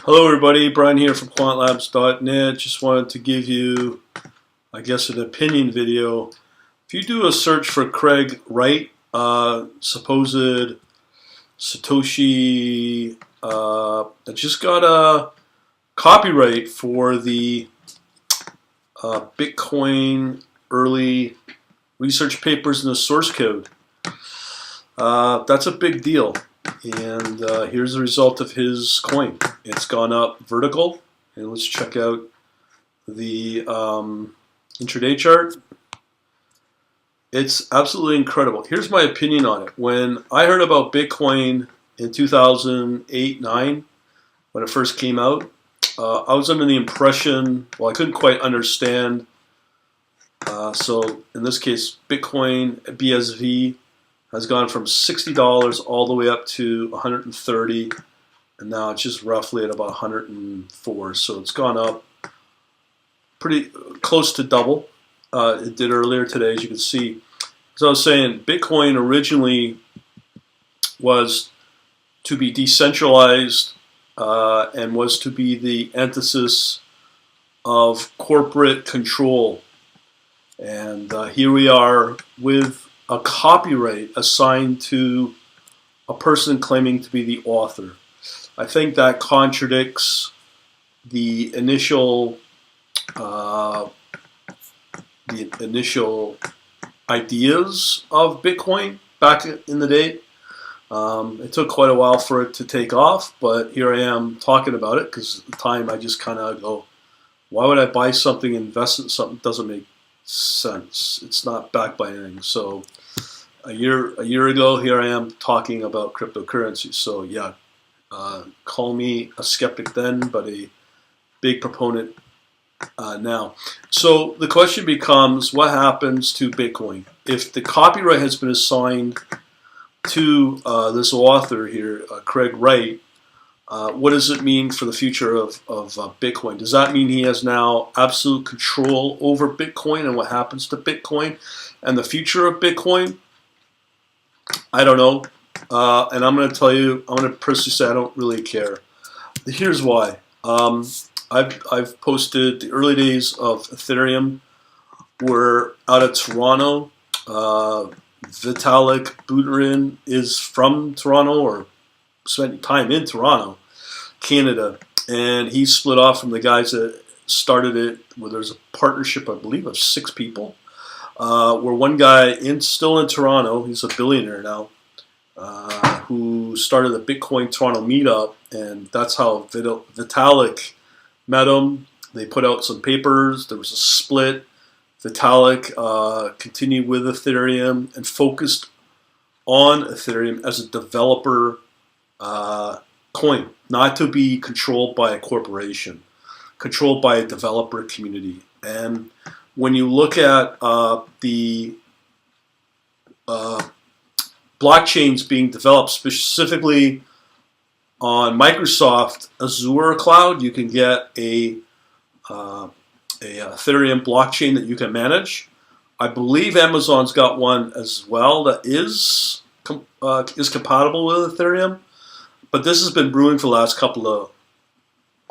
Hello everybody, Brian here from quantlabs.net. Just wanted to give you, I guess, an opinion video. If you do a search for Craig Wright, supposed Satoshi, I just got a copyright for the Bitcoin early research papers in the source code. That's a big deal. And here's the result of his coin. It's gone up vertical. And let's check out the intraday chart. It's absolutely incredible. Here's my opinion on it. When I heard about Bitcoin in 2008-9, when it first came out, I was under the impression, well, I couldn't quite understand. So in this case, Bitcoin BSV has gone from $60 all the way up to $130, and now it's just roughly at about $104. So it's gone up pretty close to double. It did earlier today, as you can see. As I was saying, Bitcoin originally was to be decentralized and was to be the antithesis of corporate control. And here we are with a copyright assigned to a person claiming to be the author. I think that contradicts the initial ideas of Bitcoin back in the day. It took quite a while for it to take off, but here I am talking about it because at the time I just kind of go, why would I buy something, invest in something that doesn't make sense? It's not backed by anything. So a year ago, here I am talking about cryptocurrency. So yeah, call me a skeptic then, but a big proponent now. So the question becomes, what happens to Bitcoin if the copyright has been assigned to this author here, Craig Wright? What does it mean for the future of Bitcoin? Does that mean he has now absolute control over Bitcoin and what happens to Bitcoin and the future of Bitcoin? I don't know. And I'm going to tell you, I'm going to personally say I don't really care. Here's why. I've posted the early days of Ethereum were out of Toronto. Vitalik Buterin is from Toronto, or spent time in Toronto, Canada, and he split off from the guys that started it, where there's a partnership, I believe, of 6 people, where one guy still in Toronto, he's a billionaire now, who started the Bitcoin Toronto meetup, and that's how Vitalik met him. They put out some papers, there was a split. Vitalik continued with Ethereum and focused on Ethereum as a developer coin, not to be controlled by a corporation, controlled by a developer community. And when you look at the blockchains being developed specifically on Microsoft Azure cloud, you can get a Ethereum blockchain that you can manage. I believe Amazon's got one as well that is compatible with Ethereum. But this has been brewing for the last couple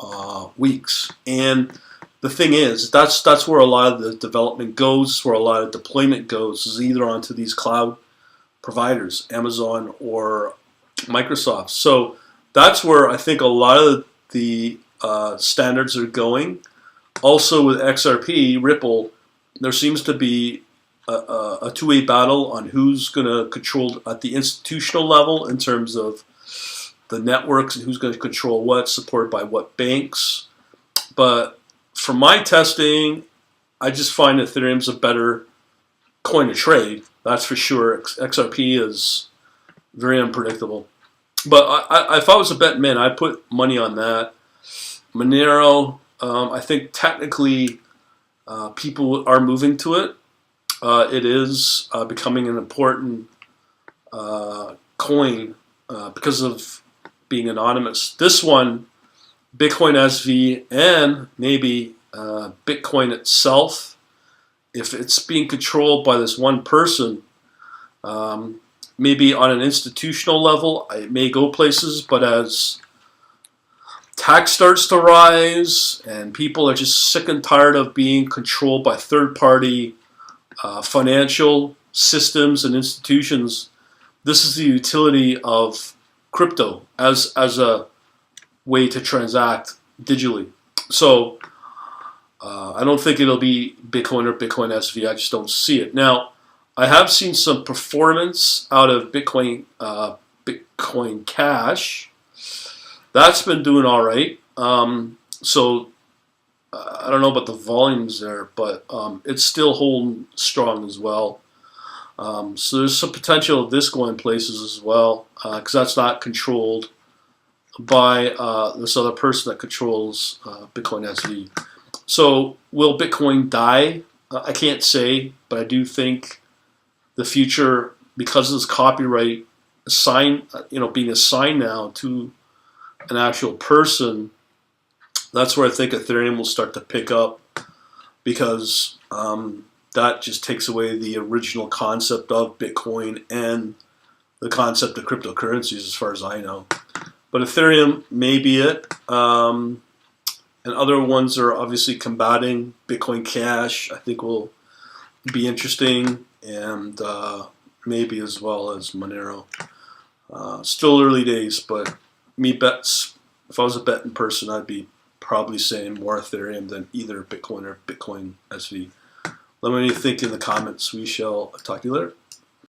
of weeks, and the thing is, that's where a lot of the development goes, where a lot of deployment goes, is either onto these cloud providers, Amazon or Microsoft. So that's where I think a lot of the standards are going. Also with XRP, Ripple, there seems to be a two-way battle on who's going to control at the institutional level in terms of the networks and who's going to control what, supported by what banks. But for my testing, I just find Ethereum's a better coin to trade. That's for sure. XRP is very unpredictable. But if I was a bet man, I'd put money on that. Monero, I think technically people are moving to it. It is becoming an important coin because of being anonymous. This one, Bitcoin SV, and maybe Bitcoin itself, if it's being controlled by this one person, maybe on an institutional level, it may go places, but as tax starts to rise, and people are just sick and tired of being controlled by third-party financial systems and institutions, this is the utility of crypto as a way to transact digitally. So I don't think it'll be Bitcoin or Bitcoin SV. I just don't see it. Now, I have seen some performance out of Bitcoin Bitcoin Cash. That's been doing all right. So I don't know about the volumes there, but it's still holding strong as well. So there's some potential of this going places as well, because that's not controlled by this other person that controls Bitcoin SV. So will Bitcoin die? I can't say, but I do think the future, because of this copyright being assigned now to an actual person, that's where I think Ethereum will start to pick up, because that just takes away the original concept of Bitcoin and the concept of cryptocurrencies, as far as I know. But Ethereum may be it. And other ones are obviously combating. Bitcoin Cash, I think, will be interesting, and maybe as well as Monero. Still early days, but if I was a betting person, I'd be probably saying more Ethereum than either Bitcoin or Bitcoin SV. Let me know what you think in the comments. We shall talk to you later.